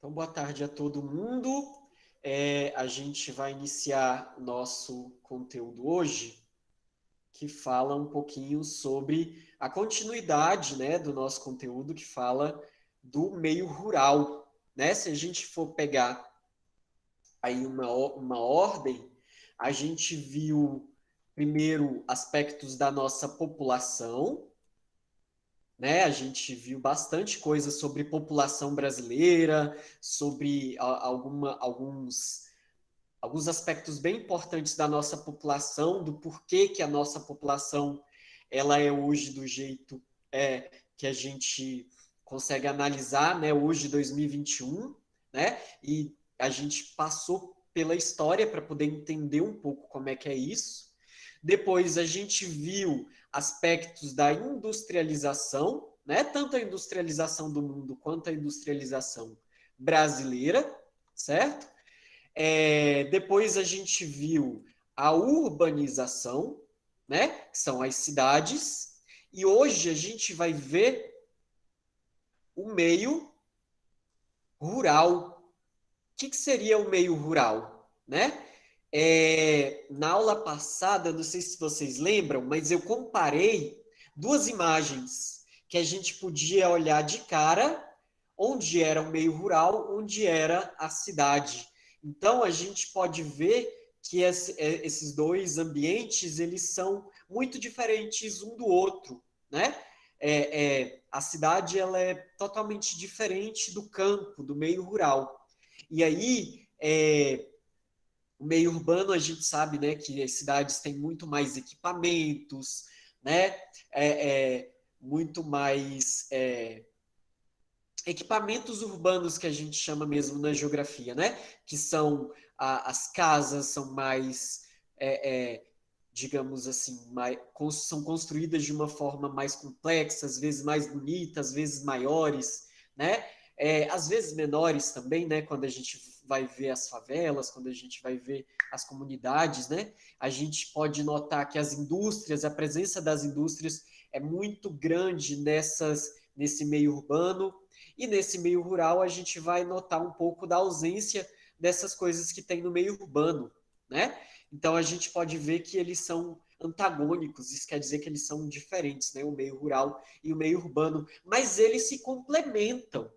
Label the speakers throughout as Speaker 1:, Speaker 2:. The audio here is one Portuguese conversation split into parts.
Speaker 1: Então, boa tarde a todo mundo. A gente vai iniciar o nosso conteúdo hoje, que fala um pouquinho sobre a continuidade, né, do nosso conteúdo, que fala do meio rural, né? Se a gente for pegar aí uma ordem, a gente viu primeiro aspectos da nossa população, né? A gente viu bastante coisa sobre população brasileira, sobre alguns aspectos bem importantes da nossa população, do porquê que a nossa população ela é hoje do jeito que a gente consegue analisar, né? Hoje, 2021, né? E a gente passou pela história para poder entender um pouco como é que é isso. Depois a gente viu aspectos da industrialização, né? Tanto a industrialização do mundo quanto a industrialização brasileira, certo? Depois a gente viu a urbanização, né? Que são as cidades, e hoje a gente vai ver o meio rural. O que seria o meio rural, né? Na aula passada, não sei se vocês lembram, mas eu comparei duas imagens que a gente podia olhar de cara, onde era o meio rural, onde era a cidade. Então, a gente pode ver que esses dois ambientes, eles são muito diferentes um do outro, né? A cidade, ela é totalmente diferente do campo, do meio rural. E aí, o meio urbano, a gente sabe, né, que as cidades têm muito mais equipamentos, né, muito mais equipamentos urbanos que a gente chama mesmo na geografia, né, que são as casas são mais, digamos assim, são construídas de uma forma mais complexa, às vezes mais bonita, às vezes maiores, né, às vezes menores também, né, quando a gente vai ver as favelas, quando a gente vai ver as comunidades, né, a gente pode notar que as indústrias, a presença das indústrias é muito grande nesse meio urbano, e nesse meio rural a gente vai notar um pouco da ausência dessas coisas que tem no meio urbano, né? Então a gente pode ver que eles são antagônicos, isso quer dizer que eles são diferentes, né? O meio rural e o meio urbano, mas eles se complementam.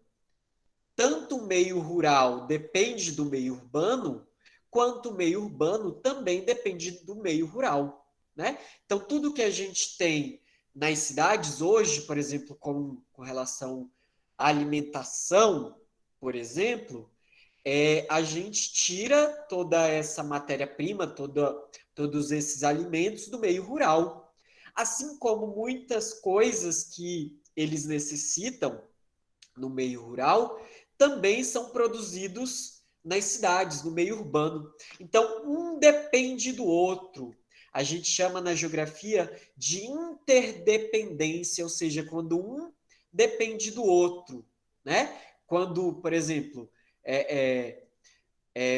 Speaker 1: Tanto o meio rural depende do meio urbano, quanto o meio urbano também depende do meio rural, né? Então tudo que a gente tem nas cidades hoje, por exemplo, com relação à alimentação, por exemplo, a gente tira toda essa matéria-prima, todos esses alimentos do meio rural. Assim como muitas coisas que eles necessitam no meio rural também são produzidos nas cidades, no meio urbano. Então, um depende do outro. A gente chama na geografia de interdependência, ou seja, quando um depende do outro, né? Quando, por exemplo,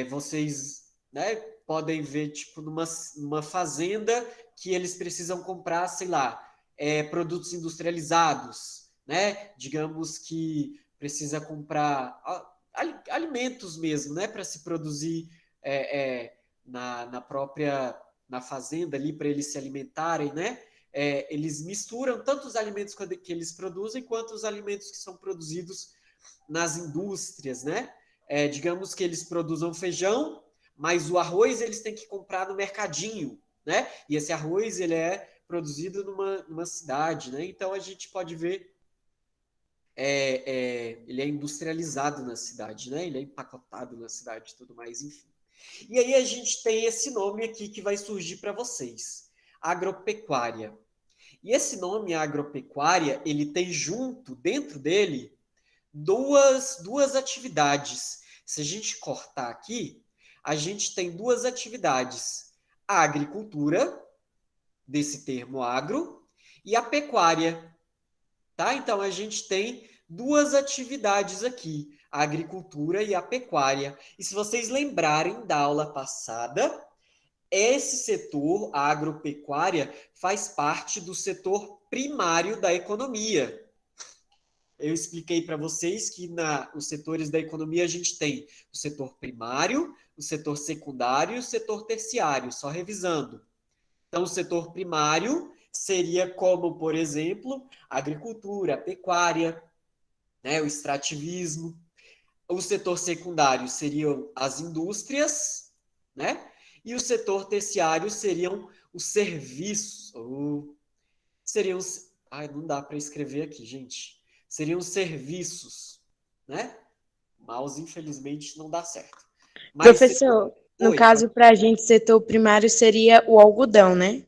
Speaker 1: vocês, né, podem ver, tipo, numa fazenda que eles precisam comprar, sei lá, produtos industrializados, né? Digamos que precisa comprar alimentos mesmo, né? Para se produzir na própria na fazenda ali, para eles se alimentarem, né? Eles misturam tanto os alimentos que eles produzem, quanto os alimentos que são produzidos nas indústrias, né? Digamos que eles produzam feijão, mas o arroz eles têm que comprar no mercadinho, né? E esse arroz ele é produzido numa cidade, né? Então a gente pode ver ele é industrializado na cidade, né? Ele é empacotado na cidade, e tudo mais, enfim. E aí a gente tem esse nome aqui que vai surgir para vocês, agropecuária. E esse nome agropecuária ele tem junto dentro dele duas atividades. Se a gente cortar aqui, a gente tem duas atividades: a agricultura, desse termo agro, e a pecuária, tá? Então a gente tem duas atividades aqui, a agricultura e a pecuária. E se vocês lembrarem da aula passada, esse setor, a agropecuária, faz parte do setor primário da economia. eu expliquei para vocês que os setores da economia a gente tem o setor primário, o setor secundário e o setor terciário, só revisando. Então, o setor primário seria como, por exemplo, a agricultura, a pecuária, né, o extrativismo. O setor secundário seriam as indústrias, né? E o setor terciário seriam os serviços. Seriam os, ai, não dá para escrever aqui, gente. Seriam os serviços, né? O mouse, infelizmente, não dá certo. Mas,
Speaker 2: Professor, no
Speaker 1: oi,
Speaker 2: caso, para a gente, setor primário seria o algodão, né?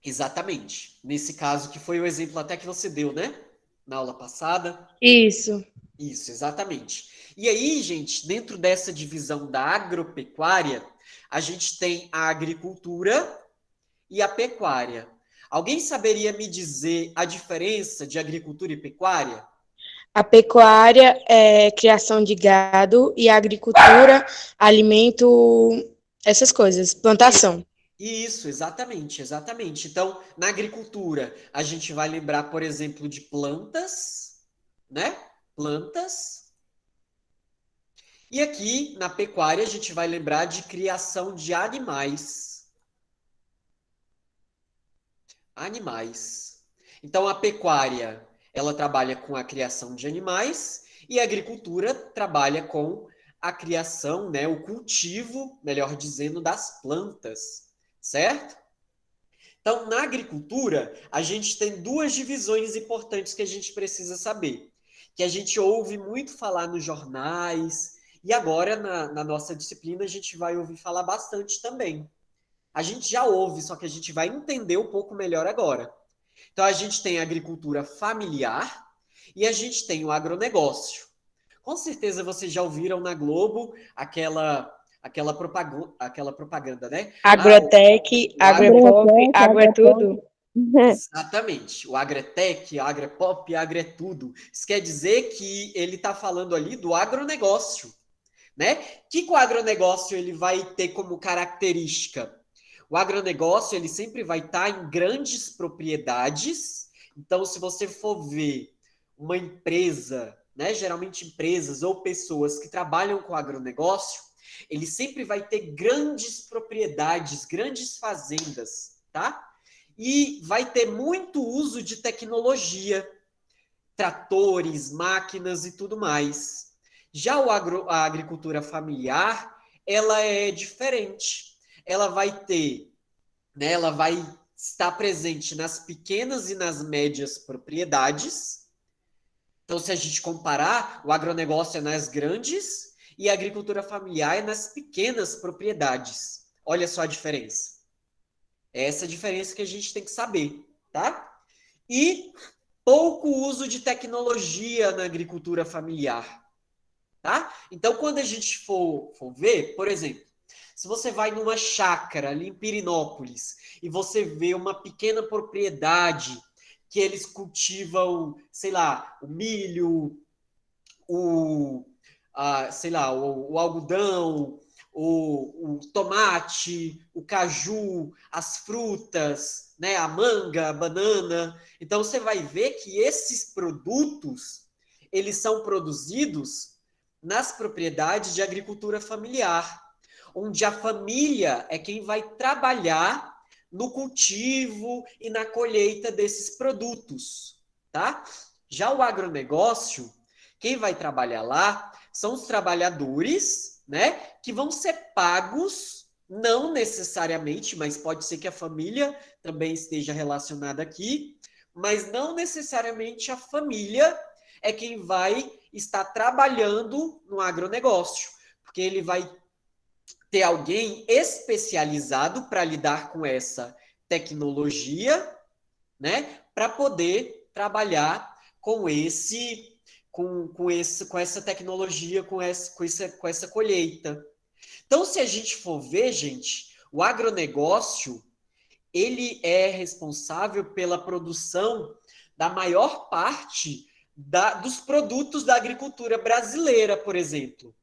Speaker 1: exatamente. Nesse caso, que foi o exemplo até que você deu, né? Na aula passada.
Speaker 2: Isso.
Speaker 1: Isso, exatamente. E aí, gente, dentro dessa divisão da agropecuária, a gente tem a agricultura e a pecuária. Alguém saberia me dizer a diferença de agricultura e pecuária?
Speaker 2: A pecuária é criação de gado e a agricultura, alimento, essas coisas,
Speaker 1: Isso,
Speaker 2: plantação.
Speaker 1: isso, exatamente, exatamente. Então, na agricultura, a gente vai lembrar, por exemplo, de plantas, né? Plantas. E aqui, na pecuária, a gente vai lembrar de criação de animais. Animais. Então, a pecuária, ela trabalha com a criação de animais e a agricultura trabalha com a criação, né, o cultivo, melhor dizendo, das plantas, certo? Então, na agricultura, a gente tem duas divisões importantes que a gente precisa saber, que a gente ouve muito falar nos jornais e agora na nossa disciplina a gente vai ouvir falar bastante também. A gente já ouve, só que a gente vai entender um pouco melhor agora. Então, a gente tem a agricultura familiar e a gente tem o agronegócio. Com certeza vocês já ouviram na Globo aquela propaganda, né? Ah,
Speaker 2: Agrotech,
Speaker 1: o agro...
Speaker 2: agropop, agro é tudo.
Speaker 1: Exatamente. O agretec, agrepop, agretudo. Isso quer dizer que ele está falando ali do agronegócio, né? O agronegócio ele vai ter como característica? O agronegócio ele sempre vai estar em grandes propriedades. Então, se você for ver uma empresa, né, geralmente empresas ou pessoas que trabalham com agronegócio, ele sempre vai ter grandes propriedades, grandes fazendas, tá? E vai ter muito uso de tecnologia, tratores, máquinas e tudo mais. Já a agricultura familiar, ela é diferente. Ela vai ter, né, ela vai estar presente nas pequenas e nas médias propriedades. Então, se a gente comparar, o agronegócio é nas grandes e a agricultura familiar é nas pequenas propriedades. Olha só a diferença. É essa diferença que a gente tem que saber, tá? E pouco uso de tecnologia na agricultura familiar, tá? Então, quando a gente for ver, por exemplo, se você vai numa chácara ali em Pirinópolis e você vê uma pequena propriedade que eles cultivam, sei lá, o milho, sei lá, o algodão, o tomate, o caju, as frutas, né, a manga, a banana. Então você vai ver que esses produtos eles são produzidos nas propriedades de agricultura familiar, onde a família é quem vai trabalhar no cultivo e na colheita desses produtos, tá? Já o agronegócio, quem vai trabalhar lá são os trabalhadores, né, que vão ser pagos, não necessariamente, mas pode ser que a família também esteja relacionada aqui, mas não necessariamente a família é quem vai estar trabalhando no agronegócio, porque ele vai ter alguém especializado para lidar com essa tecnologia, né, para poder trabalhar com essa tecnologia, com essa colheita. Então, se a gente for ver, gente, o agronegócio ele é responsável pela produção da maior parte dos produtos da agricultura brasileira, por exemplo.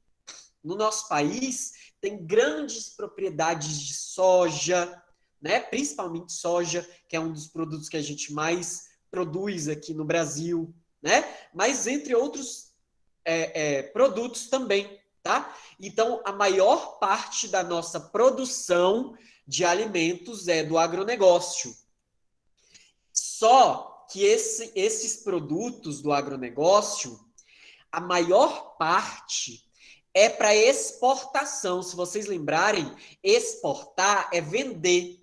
Speaker 1: No nosso país, tem grandes propriedades de soja, né? Principalmente soja, que é um dos produtos que a gente mais produz aqui no Brasil, né? Mas entre outros produtos também, tá? Então, a maior parte da nossa produção de alimentos é do agronegócio. Só que esses produtos do agronegócio, a maior parte é para exportação. Se vocês lembrarem, exportar é vender,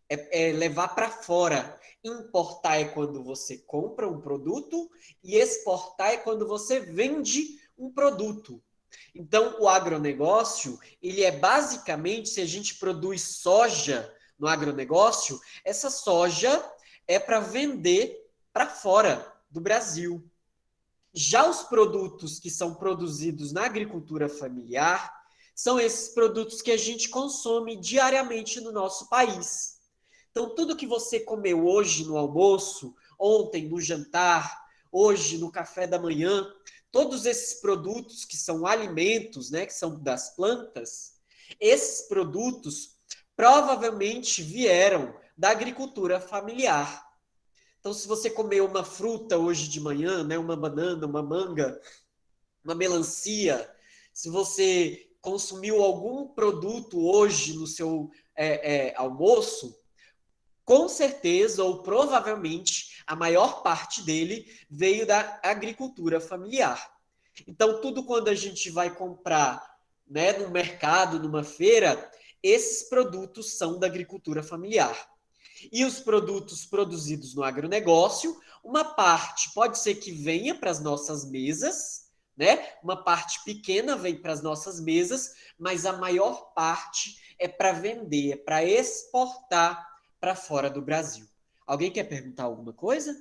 Speaker 1: é levar para fora. Importar é quando você compra um produto e exportar é quando você vende um produto. Então, o agronegócio, ele é basicamente, se a gente produz soja no agronegócio, essa soja é para vender para fora do Brasil. Já os produtos que são produzidos na agricultura familiar são esses produtos que a gente consome diariamente no nosso país. Então, tudo que você comeu hoje no almoço, ontem no jantar, hoje no café da manhã, todos esses produtos que são alimentos, né, que são das plantas, esses produtos provavelmente vieram da agricultura familiar. Então, se você comeu uma fruta hoje de manhã, né, uma banana, uma manga, uma melancia, se você consumiu algum produto hoje no seu almoço, com certeza ou provavelmente a maior parte dele veio da agricultura familiar. Então, tudo quando a gente vai comprar, né, no mercado, numa feira, esses produtos são da agricultura familiar. E os produtos produzidos no agronegócio, uma parte pode ser que venha para as nossas mesas, né? Uma parte pequena vem para as nossas mesas, mas a maior parte é para vender, é para exportar para fora do Brasil. Alguém quer perguntar alguma coisa?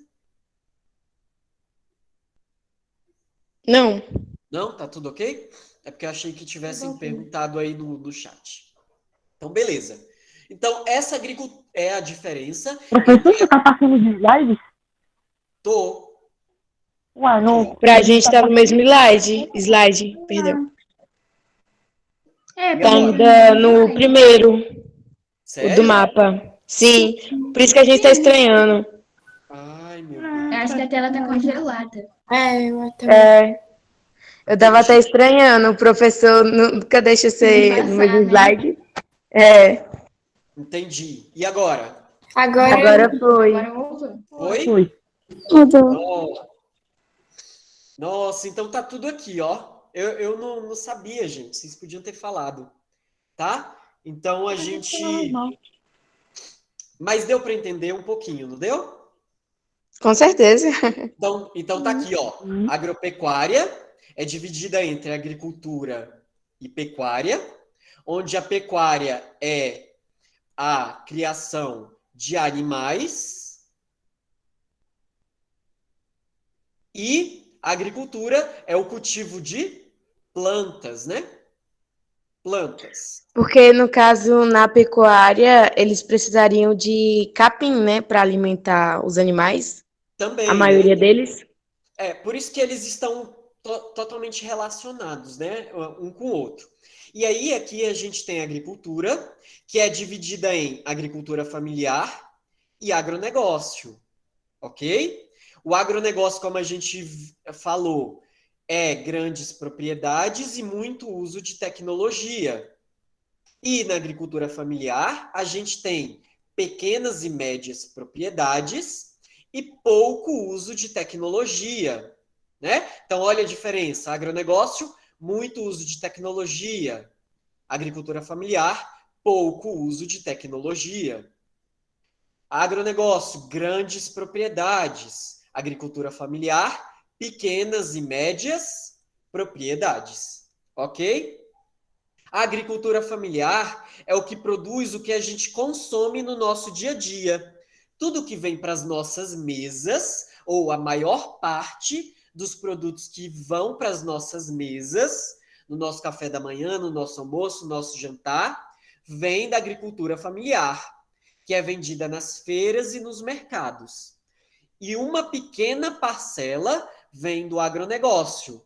Speaker 2: Não.
Speaker 1: Não? Tá tudo ok? É porque eu achei que tivessem perguntado aí no chat. Então, beleza. Então, essa agricultura é a diferença
Speaker 3: Professor,
Speaker 1: entre...
Speaker 3: você tá passando de slide?
Speaker 1: Tô.
Speaker 3: Ué, não.
Speaker 2: Pra gente tá no mesmo slide, perdão.
Speaker 1: E
Speaker 2: Tá
Speaker 1: agora?
Speaker 2: no primeiro, o do
Speaker 1: Sério?
Speaker 2: mapa. Sim, por isso que a gente tá estranhando.
Speaker 1: Ai, meu
Speaker 4: Eu
Speaker 1: Deus.
Speaker 4: acho que a tela tá congelada.
Speaker 2: Eu tava até
Speaker 1: Entendi.
Speaker 2: estranhando, o professor nunca deixa ser no mesmo
Speaker 4: Passar, né?
Speaker 2: slide. É,
Speaker 1: Entendi. E agora?
Speaker 2: agora foi.
Speaker 4: Agora voltou.
Speaker 1: Foi?
Speaker 3: Foi.
Speaker 1: Oh, nossa, então tá tudo aqui, ó. Eu não sabia, gente. Vocês podiam ter falado, tá? Então a gente. Mas deu para entender um pouquinho, não deu?
Speaker 2: Com certeza.
Speaker 1: Então tá aqui, ó. Agropecuária é dividida entre agricultura e pecuária, onde a pecuária é a criação de animais e a agricultura é o cultivo de plantas, né? Plantas.
Speaker 2: Porque, no caso, na pecuária, eles precisariam de capim, né, para alimentar os animais, a
Speaker 1: Também, né?
Speaker 2: maioria deles.
Speaker 1: Por isso que eles estão totalmente relacionados, né? Um com o outro. E aí, aqui a gente tem a agricultura, que é dividida em agricultura familiar e agronegócio, ok? O agronegócio, como a gente falou, é grandes propriedades e muito uso de tecnologia. E na agricultura familiar, a gente tem pequenas e médias propriedades e pouco uso de tecnologia, né? Então, olha a diferença. Agronegócio, muito uso de tecnologia. Agricultura familiar, pouco uso de tecnologia. Agronegócio, grandes propriedades. Agricultura familiar, pequenas e médias propriedades. Ok? A agricultura familiar é o que produz o que a gente consome no nosso dia a dia. Tudo que vem para as nossas mesas, ou a maior parte dos produtos que vão para as nossas mesas, no nosso café da manhã, no nosso almoço, no nosso jantar, vem da agricultura familiar, que é vendida nas feiras e nos mercados. E uma pequena parcela vem do agronegócio,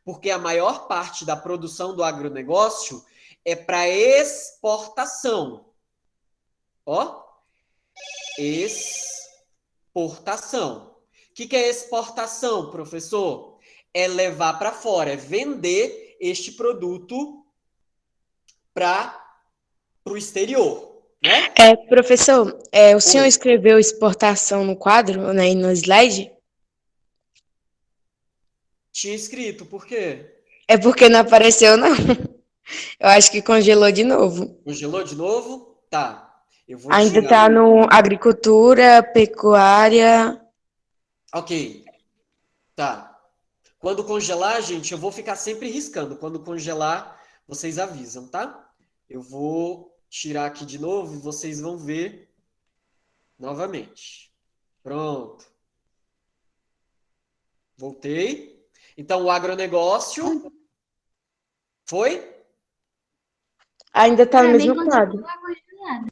Speaker 1: porque a maior parte da produção do agronegócio é para exportação. Ó, exportação. O que é exportação, professor? É levar para fora, é vender este produto para o exterior, né?
Speaker 2: Professor, o senhor
Speaker 1: Oi.
Speaker 2: escreveu exportação no quadro, né, e no slide?
Speaker 1: Tinha escrito, por quê?
Speaker 2: É porque não apareceu, não. Eu acho que congelou de novo.
Speaker 1: Congelou de novo? Tá. Eu vou
Speaker 2: Ainda
Speaker 1: tirar.
Speaker 2: está no agricultura, pecuária.
Speaker 1: Ok, tá. Quando congelar, gente, eu vou ficar sempre riscando. Quando congelar, vocês avisam, tá? Eu vou tirar aqui de novo e vocês vão ver novamente. Pronto. Voltei. Então, o agronegócio foi?
Speaker 2: Ainda está no
Speaker 4: Para mim,
Speaker 2: mesmo quadro.
Speaker 4: continua congelada.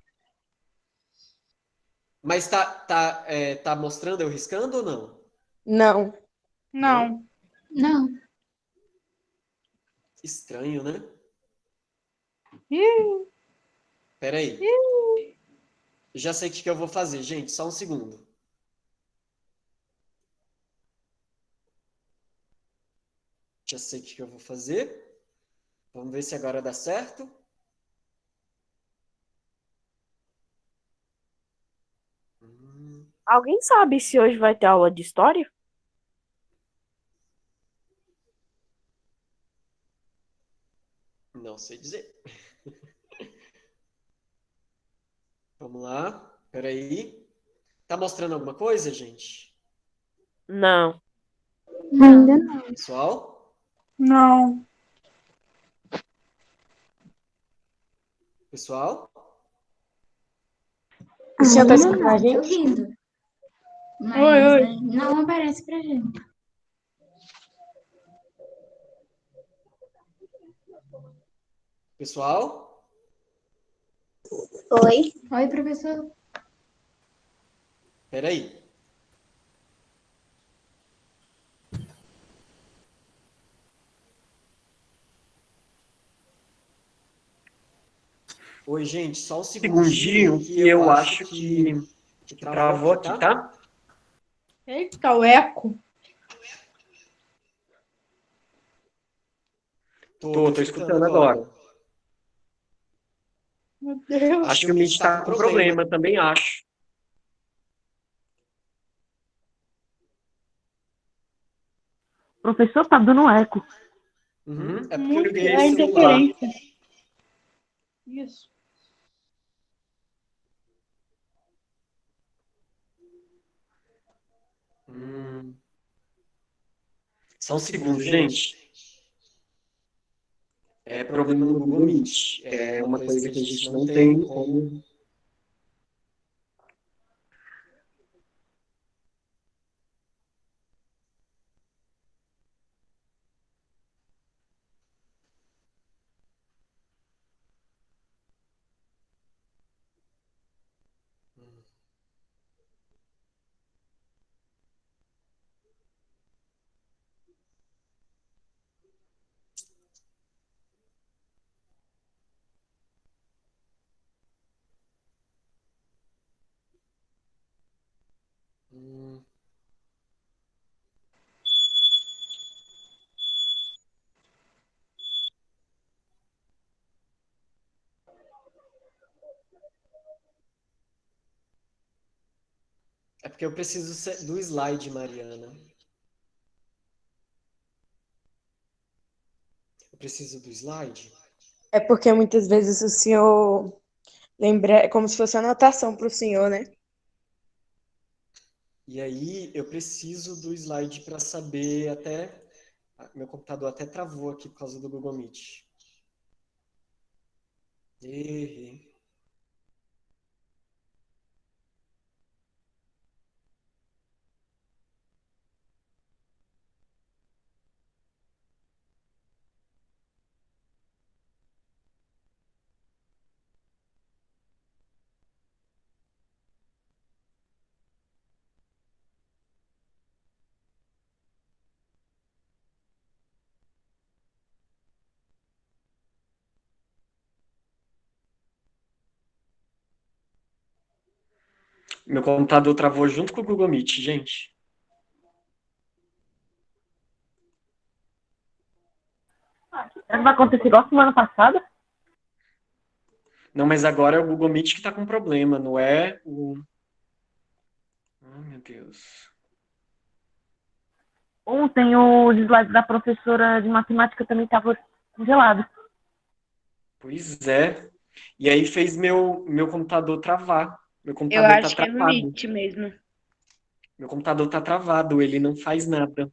Speaker 1: Mas tá mostrando eu riscando ou não?
Speaker 2: Não.
Speaker 1: Não?
Speaker 4: Não.
Speaker 1: Estranho, né?
Speaker 3: Ih,
Speaker 1: Peraí. Já sei o que eu vou fazer, gente. Só um segundo. Já sei o que eu vou fazer. Vamos ver se agora dá certo.
Speaker 3: alguém sabe se hoje vai ter aula de história?
Speaker 1: Não sei dizer. Vamos lá. Peraí. Tá mostrando alguma coisa, gente?
Speaker 3: Não.
Speaker 4: Não.
Speaker 1: Pessoal?
Speaker 3: Não.
Speaker 1: Pessoal?
Speaker 2: O senhor está
Speaker 4: Ainda
Speaker 2: escutando a
Speaker 4: não, tô
Speaker 2: gente?
Speaker 4: ouvindo.
Speaker 3: Oi,
Speaker 4: Mas
Speaker 3: oi.
Speaker 4: não aparece pra gente.
Speaker 1: Pessoal?
Speaker 4: Oi. Oi, professor.
Speaker 1: Peraí. Oi, gente. Só um segundinho que eu acho que travou aqui, tá?
Speaker 3: Eita, o eco.
Speaker 1: Tô escutando agora.
Speaker 3: Meu Deus.
Speaker 1: Acho que o Meet tá com problema, também acho.
Speaker 3: Professor, tá dando eco.
Speaker 1: Uhum. É porque eu
Speaker 3: Muito.
Speaker 1: liguei
Speaker 3: É
Speaker 1: o celular.
Speaker 3: interferência. Isso.
Speaker 1: Hum. Só um segundo, gente. É problema no Google Meet. É uma coisa que a gente não tem como. Hum. É porque eu preciso do slide, Mariana. Eu preciso do slide.
Speaker 2: É porque muitas vezes o senhor lembra, é como se fosse anotação para o senhor, né?
Speaker 1: E aí eu preciso do slide para saber até. Meu computador até travou aqui por causa do Google Meet. Errei. Meu computador travou junto com o Google Meet, gente.
Speaker 3: Será que vai acontecer igual semana passada?
Speaker 1: Não, mas agora é o Google Meet que tá com problema, não é o... Oh, meu Deus.
Speaker 3: Ontem o slide da professora de matemática também estava congelado.
Speaker 1: Pois é. E aí fez meu computador travar. Meu
Speaker 2: Eu
Speaker 1: computador tá
Speaker 2: acho que é no
Speaker 1: travado.
Speaker 2: Meet mesmo.
Speaker 1: Meu computador tá travado, ele não faz nada.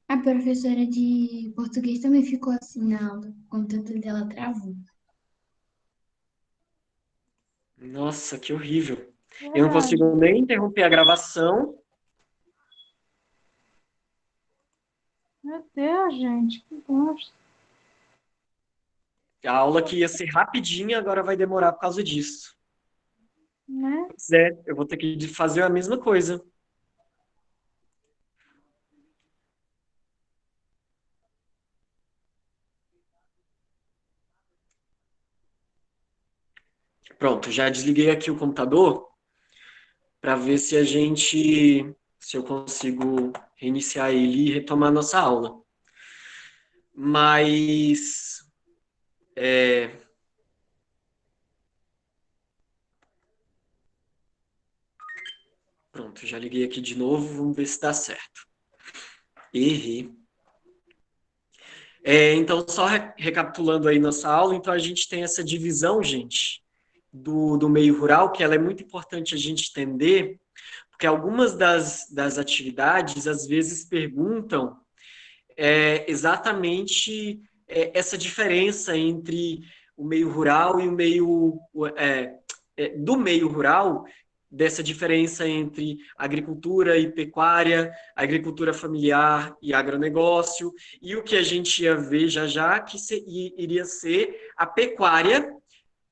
Speaker 4: A professora de português também ficou assim na aula. O computador dela travou.
Speaker 1: Nossa, que horrível.
Speaker 3: É
Speaker 1: Eu não
Speaker 3: verdade.
Speaker 1: consigo nem interromper a gravação.
Speaker 3: Meu Deus, gente, que gosto.
Speaker 1: A aula que ia ser rapidinha, agora vai demorar por causa disso.
Speaker 3: Né?
Speaker 1: Pois é, eu vou ter que fazer a mesma coisa. Pronto, já desliguei aqui o computador para ver se eu consigo reiniciar ele e retomar a nossa aula. Mas, pronto, já liguei aqui de novo, vamos ver se dá certo. Errei. Então, só recapitulando aí nossa aula, então a gente tem essa divisão, gente, do meio rural, que ela é muito importante a gente entender, porque algumas das atividades, às vezes, perguntam exatamente essa diferença entre o meio rural e o meio do meio rural, dessa diferença entre agricultura e pecuária, agricultura familiar e agronegócio, e o que a gente ia ver já já, que iria ser a pecuária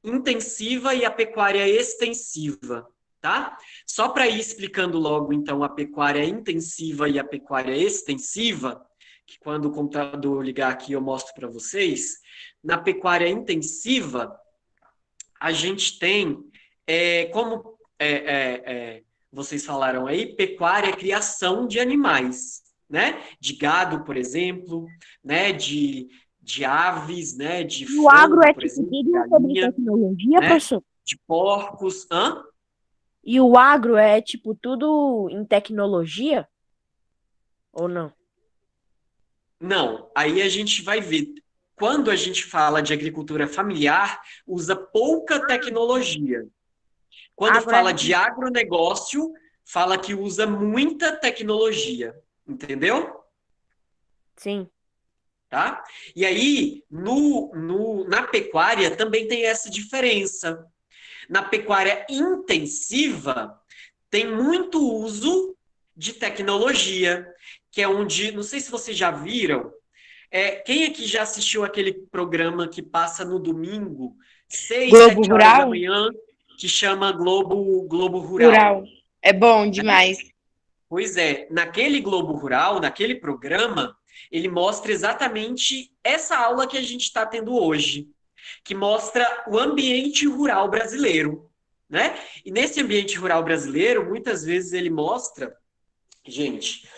Speaker 1: intensiva e a pecuária extensiva, tá? Só para ir explicando logo, então, a pecuária intensiva e a pecuária extensiva, que quando o computador ligar aqui eu mostro para vocês, na pecuária intensiva, a gente tem, como vocês falaram aí, pecuária é criação de animais, né? De gado, por exemplo, né? De aves, né? De
Speaker 5: E o agro
Speaker 1: frango,
Speaker 5: é
Speaker 1: por
Speaker 5: tipo
Speaker 1: exemplo, de
Speaker 5: tudo sobre
Speaker 1: galinha,
Speaker 5: tecnologia,
Speaker 1: né?
Speaker 5: professor?
Speaker 1: De porcos. Hã?
Speaker 5: E o agro é tipo tudo em tecnologia? Ou não?
Speaker 1: Não, aí a gente vai ver. Quando a gente fala de agricultura familiar, usa pouca tecnologia. Quando
Speaker 5: Agro é.
Speaker 1: fala de agronegócio, fala que usa muita tecnologia. Entendeu?
Speaker 5: Sim.
Speaker 1: Tá? E aí, na pecuária também tem essa diferença. Na pecuária intensiva, tem muito uso de tecnologia, que é onde, não sei se vocês já viram, quem aqui já assistiu aquele programa que passa no domingo, 6,
Speaker 2: Globo
Speaker 1: 7 horas da
Speaker 2: Rural?
Speaker 1: manhã, que chama Globo Rural?
Speaker 2: Rural. É bom demais.
Speaker 1: Pois é, naquele Globo Rural, naquele programa, ele mostra exatamente essa aula que a gente está tendo hoje, que mostra o ambiente rural brasileiro, né? E nesse ambiente rural brasileiro, muitas vezes ele mostra, gente,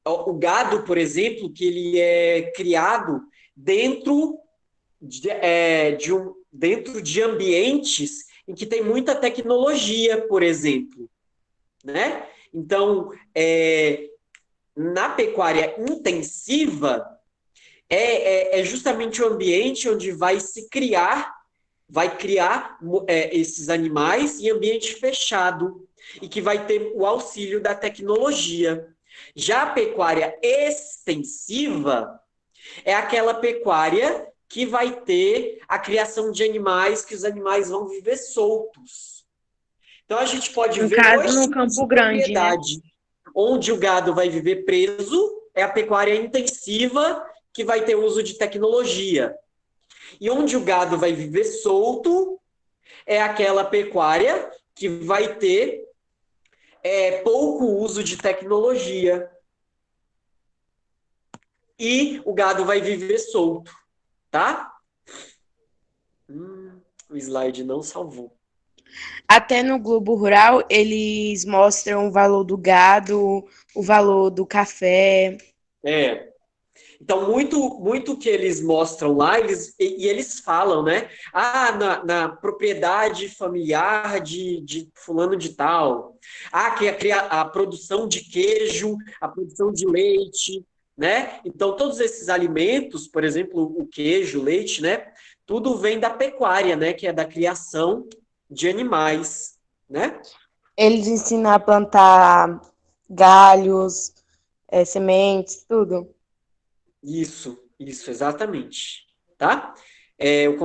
Speaker 1: o gado, por exemplo, que ele é criado dentro dentro de ambientes em que tem muita tecnologia, por exemplo, né? Então, na pecuária intensiva, é justamente o ambiente onde vai criar esses animais em ambiente fechado e que vai ter o auxílio da tecnologia. Já a pecuária extensiva é aquela pecuária que vai ter a criação de animais, que os animais vão viver soltos. Então, a gente pode
Speaker 2: No
Speaker 1: ver
Speaker 2: caso,
Speaker 1: dois
Speaker 2: no
Speaker 1: tipos de
Speaker 2: Campo Grande, né?
Speaker 1: propriedade. Onde o gado vai viver preso, é a pecuária intensiva, que vai ter uso de tecnologia. E onde o gado vai viver solto, é aquela pecuária que vai ter pouco uso de tecnologia. E o gado vai viver solto, tá? O slide não salvou.
Speaker 2: Até no Globo Rural, eles mostram o valor do gado, o valor do café.
Speaker 1: É. Então, muito que eles mostram lá, eles falam, né? Ah, na propriedade familiar de fulano de tal. Ah, que a produção de queijo, a produção de leite, né? Então, todos esses alimentos, por exemplo, o queijo, o leite, né? Tudo vem da pecuária, né? Que é da criação de animais, né?
Speaker 2: Eles ensinam a plantar galhos, sementes, tudo.
Speaker 1: Isso, exatamente. Tá? O